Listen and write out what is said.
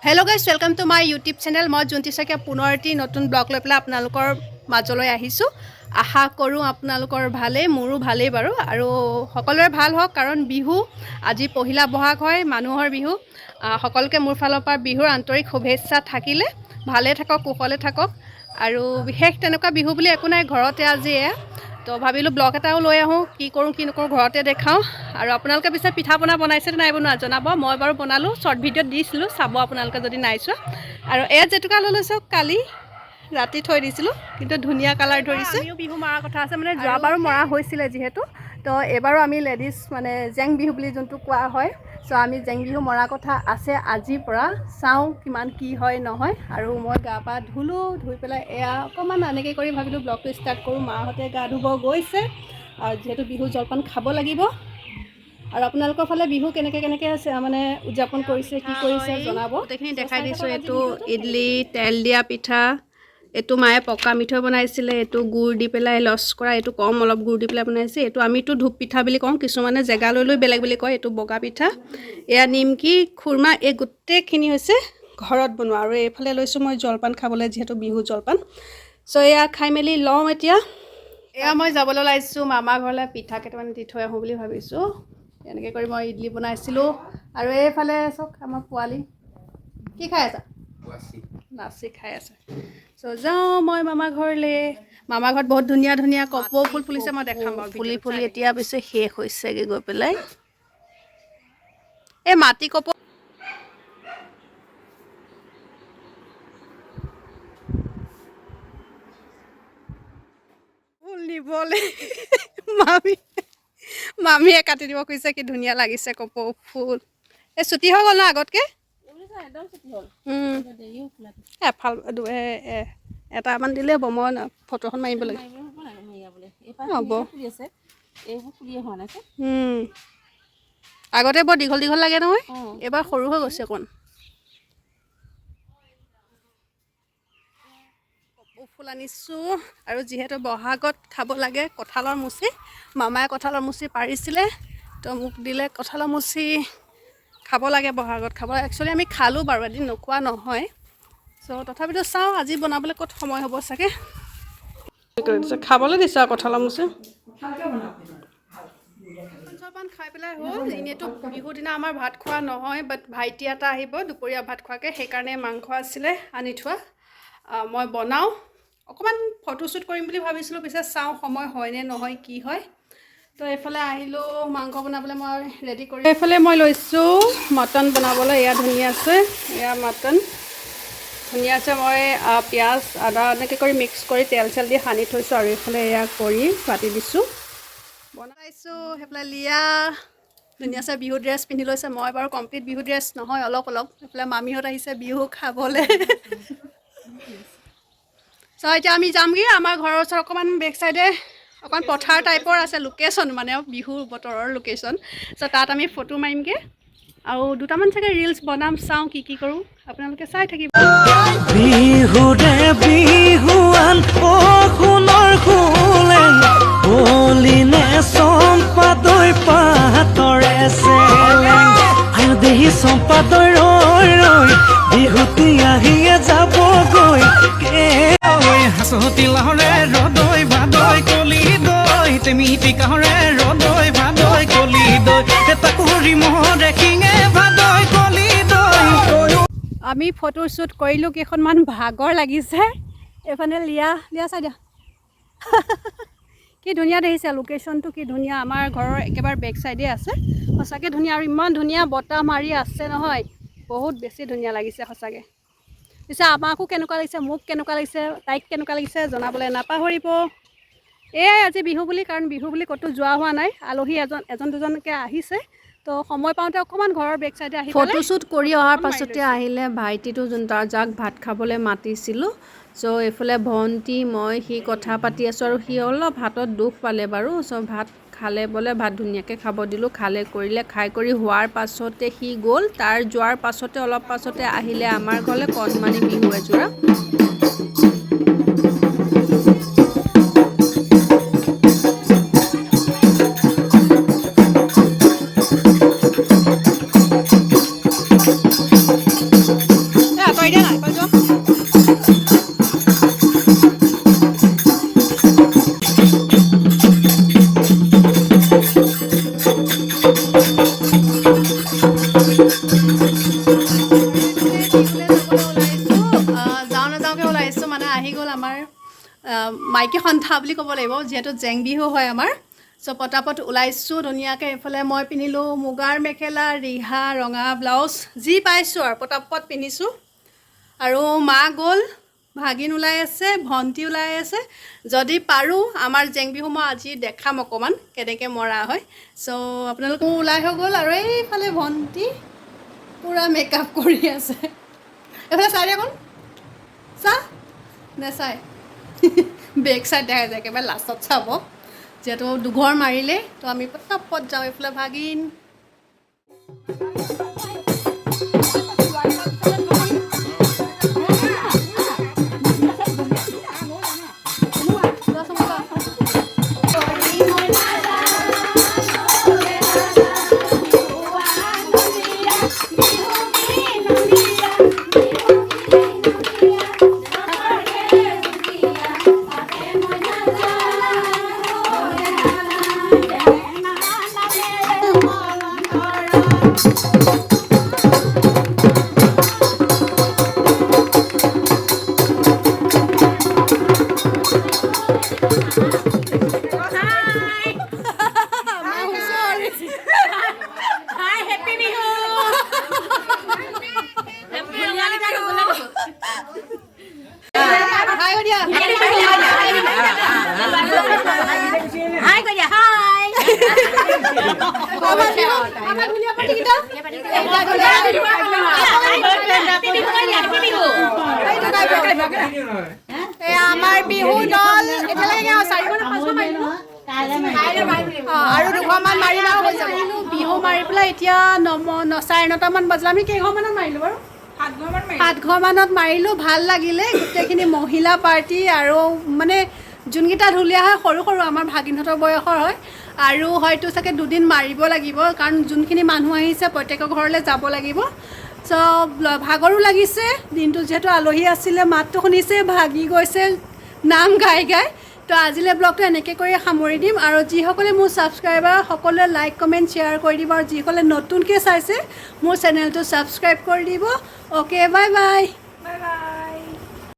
Hello' guys welcome to my YouTube channel. মই জুন্তি শইকীয়া পুনৰ এটি নতুন ব্লগ লৈ পেলাই আপোনালোকৰ মাজলৈ আহিছোঁ। আশা কৰোঁ আপোনালোকৰ ভালেই, মোৰো ভালেই বাৰু, আৰু সকলোৰে ভাল হওক, কাৰণ বিহু আজি পহিলা বহাগ হয়, মানুহৰ বিহু। সকলোকে মোৰ ফালৰ পৰা বিহুৰ আন্তৰিক শুভেচ্ছা থাকিলে। ভালে থাকক, কুশলে থাকক, আৰু বিশেষ তেনেকুৱা বিহু বুলি একো নাই, ঘৰতে আজি তো ভাবিলোঁ ব্লগ এটাও লৈ আহোঁ, কি কৰোঁ কি নকৰোঁ ঘৰতে দেখাওঁ। আৰু আপোনালোকে পিছে পিঠা পনা বনাইছে নাই বনোৱা জনাব। মই বাৰু বনালোঁ, শ্বৰ্ট ভিডিঅ'ত দিছিলোঁ, চাব আপোনালোকে যদি নাই চোৱা। আৰু এয়া জেতুকা লৈ লৈছোঁ, কালি ৰাতি থৈ দিছিলোঁ, কিন্তু ধুনীয়া কালাৰ ধৰিছে। আমিও বিহু মৰাৰ কথা আছে, মানে যোৱাবাৰো মৰা হৈছিলে যিহেতু, তো এবাৰো আমি লেডিজ মানে জেং বিহু বুলি যোনটো কোৱা হয়, চ' আমি জেং বিহু মৰাৰ কথা আছে আজিৰ পৰা। চাওঁ কিমান কি হয় নহয়। আৰু মই গা পা ধুলোঁ, ধুই পেলাই এয়া অকণমান এনেকৈ কৰি ভাবিলোঁ ব্লগটো ষ্টাৰ্ট কৰোঁ। মাহঁতে গা ধুব গৈছে, আৰু যিহেতু বিহু জলপান খাব লাগিব। আৰু আপোনালোকৰ ফালে বিহু কেনেকৈ মানে উদযাপন কৰিছে, কি কৰিছে জনাব। গোটেইখিনি দেখাই দিছোঁ। এইটো ইডলি, তেল দিয়া পিঠা, এইটো মায়ে পকা মিঠৈ বনাইছিলে, এইটো গুড় দি পেলাই লচ কৰা, এইটো কম অলপ গুড় দি পেলাই বনাইছে। এইটো আমিতো ধূপ পিঠা বুলি কওঁ, কিছুমানে জেগা লৈ লৈ বেলেগ বুলি কয়। এইটো বগা পিঠা, এয়া নিমকি, খুৰমা, এই গোটেইখিনি হৈছে ঘৰত বনোৱা। আৰু এইফালে লৈছোঁ মই জলপান খাবলৈ, যিহেতু বিহু জলপান। চ' এয়া খাই মেলি লওঁ এতিয়া। এয়া মই যাবলৈ ওলাইছোঁ মামা ঘৰলৈ, পিঠা কেইটামান দি থৈ আহোঁ বুলি ভাবিছোঁ। এনেকৈ কৰি মই ইডলি বনাইছিলোঁ। আৰু এইফালে চাওক আমাৰ পোৱালি কি খাই আছা? লাচি খাই আছে। চ' যাওঁ মই মামা ঘৰলৈ। মামা ঘৰত বহুত ধুনীয়া ধুনীয়া কপৌ ফুল ফুলিছে, মই দেখাম বাৰু। ফুলি এতিয়া পিছে শেষ হৈছেগৈ গৈ পেলাই। এই মাটি কপৌ ফুল নিবলৈ মামীয়ে কাটি দিব খুজিছে। কি ধুনীয়া লাগিছে কপৌ ফুল। এই ছুটি হৈ গ'ল ন আগতকৈ? এফাল এটামান দিলে হ'ব, মই ফটোখন মাৰিব লাগে। হ'ব, আগতে বৰ দীঘল দীঘল লাগে নহয়, এইবাৰ সৰু হৈ গৈছে অকণ। কপৌ ফুল আনিছোঁ। আৰু যিহেতু বহাগত খাব লাগে কঁঠালৰ মুচি, মামাই কঁঠালৰ মুচি পাৰিছিলে, তো মোক দিলে কঁঠালৰ মুচি। খাব লাগে বহাগত, খাব লাগে। একচুৱেলি আমি খালোঁ বাৰু, এদিন নোখোৱা নহয়। চ' তথাপিতো চাওঁ আজি বনাবলৈ ক'ত সময় হ'ব চাগে। খাবলৈ দিছোঁ আৰু কঁঠালৰ মুচি। জলপান খাই পেলাই হ'ল। এনেইতো বিহুৰ দিনা আমাৰ ভাত খোৱা নহয়, বাট ভাইটি এটা আহিব দুপৰীয়া ভাত খোৱাকৈ, সেইকাৰণে মাংস আছিলে আনি থোৱা। মই বনাওঁ, অকণমান ফটোশ্বুট কৰিম বুলি ভাবিছিলোঁ, পিছে চাওঁ সময় হয়নে নহয়, কি হয়। তো এইফালে আহিলোঁ মাংস বনাবলৈ মই ৰেডি কৰি। এইফালে মই লৈছোঁ মটন বনাবলৈ। এয়া ধুনীয়া আছে, এয়া মটন ধুনীয়া আছে। মই পিঁয়াজ আদা এনেকৈ কৰি মিক্স কৰি তেল চেল দি সানি থৈছোঁ। আৰু এইফালে এয়া কৰি পাতি দিছোঁ, বনাইছোঁ। সেইফালে লিয়া ধুনীয়া আছে, বিহু ড্ৰেছ পিন্ধি লৈছে। মই বাৰু কমপ্লিট বিহু ড্ৰেছ নহয়, অলপ অলপ। এইফালে মামীহঁত আহিছে বিহু খাবলৈ। চ' এতিয়া আমি যামগৈ আমাৰ ঘৰৰ ওচৰত, অকণমান বেক চাইডে অকণমান পথাৰ টাইপৰ আছে লোকেশ্যন, মানে বিহু বতৰৰ লোকেশ্যন। চ' তাত আমি ফটো মাৰিমগৈ, আৰু দুটামান চাগে ৰিলচ বনাম। চাওঁ কি কি কৰোঁ, আপোনালোকে চাই থাকিব। বিহুৰে বিহুৱান অ সোণৰ খুলেন বলিনে চম্পাদৈ পাতৰে চেলেং আয়ো দেহি চম্পাদৈ ৰৈ ৰৈ বিহুতি আহিয়ে যাবগৈ হাঁচতি লাহৰে ৰদৈ ভাদৈ কলি দৈ তেমিতি কাহৰে ৰদৈ ভাদৈ কলি দৈ তাকুৰি মহৰে শিঙে ভাদৈ কলি দৈ। আমি ফটোশ্বুট কৰিলোঁ, কেইখনমান ভাগৰ লাগিছে। এইফালে লিয়া চাই দিয়া। কি ধুনীয়া দেখিছে লোকেশ্যনটো, কি ধুনীয়া। আমাৰ ঘৰৰ একেবাৰে বেক চাইডে আছে, সঁচাকৈ ধুনীয়া। আৰু ইমান ধুনীয়া বতাহ মাৰি আছে নহয়, বহুত বেছি ধুনীয়া লাগিছে সঁচাকৈ। পিছে আমাকো কেনেকুৱা লাগিছে, মোক কেনেকুৱা লাগিছে, তাইক কেনেকুৱা লাগিছে জনাবলৈ নাপাহৰিব। এয়াই আজি বিহু বুলি, কাৰণ বিহু বুলি ক'তো যোৱা হোৱা নাই। আলহী এজন দুজনকৈ আহিছে, তো সময় পাওঁতে অকণমান ঘৰৰ বেক চাইডে আহি ফটোশ্বুট কৰি অহাৰ পাছতে আহিলে ভাইটিটো, যাক ভাত খাবলৈ মাতিছিলোঁ। চ' এইফালে ভণ্টি মই সি কথা পাতি আছোঁ, আৰু সি অলপ হাতত দুখ পালে বাৰু। চ' ভাত খালে বোলে, ভাত ধুনীয়াকৈ খাব দিলোঁ, খালে কৰিলে। খাই কৰি হোৱাৰ পাছতে সি গ'ল। তাৰ যোৱাৰ পাছতে অলপ পাছতে আহিলে আমাৰ ঘৰলৈ কণমানি বিহু এযোৰা। কৰি দিয়া নাই, কৈ যোৱা। আহি গ'ল আমাৰ মাইকী সন্থা বুলি ক'ব লাগিব, যিহেতু জেং বিহু হয় আমাৰ। চ' পটাপট ওলাইছোঁ ধুনীয়াকৈ। এইফালে মই পিন্ধিলোঁ মুগাৰ মেখেলা, ৰিহা, ৰঙা ব্লাউজ, যি পাইছোঁ আৰু পটাপট পিন্ধিছোঁ। আৰু মা গ'ল, ভাগিন ওলাই আছে, ভণ্টি ওলাই আছে। যদি পাৰোঁ আমাৰ জেং বিহু মই আজি দেখাম অকণমান কেনেকৈ মৰা হয়। চ' আপোনালোকো ওলাই হৈ গ'ল। আৰু এইফালে ভণ্টি পূৰা মেকআপ কৰি আছে। এইফালে চাই দিয়া অকণ, চা নেচাই বেক চাইড দেখা যায়, একেবাৰে লাষ্টত চাব, যিহেতু দুঘৰ মাৰিলে। তো আমি পটাপট যাওঁ। এইফালে ভাগিন আমাৰ বিহু দল এতিয়ালৈকে আৰু দুঘৰমান মাৰিম আৰু হৈ যাব। বিহু মাৰি পেলাই এতিয়া 9:30মান বাজিলে। আমি কেইঘৰমানত মাৰিলোঁ বাৰু? 7 ঘৰমানত মাৰিলোঁ। ভাল লাগিলে গোটেইখিনি মহিলা পাৰ্টি। আৰু মানে যোনকেইটা ঢুলীয়া হয় সৰু সৰু আমাৰ ভাগিনহঁতৰ বয়সৰ হয়। আৰু হয়তো চাগে 2 দিন মাৰিব লাগিব, কাৰণ যোনখিনি মানুহ আহিছে প্ৰত্যেকৰ ঘৰলৈ যাব লাগিব। চব ভাগৰো লাগিছে, দিনটো যিহেতু আলহী আছিলে, মাতটো শুনিছে, ভাগি গৈছে নাম গাই গাই। তো আজিলৈ ব্লগটো এনেকৈ কৰি সামৰি দিম। আৰু যিসকলে মোৰ ছাবস্ক্ৰাইবাৰ সকলোৱে লাইক কমেণ্ট শ্বেয়াৰ কৰি দিব। আৰু যিসকলে নতুনকৈ চাইছে মোৰ চেনেলটো ছাবস্ক্ৰাইব কৰি দিব। Okay, bye bye.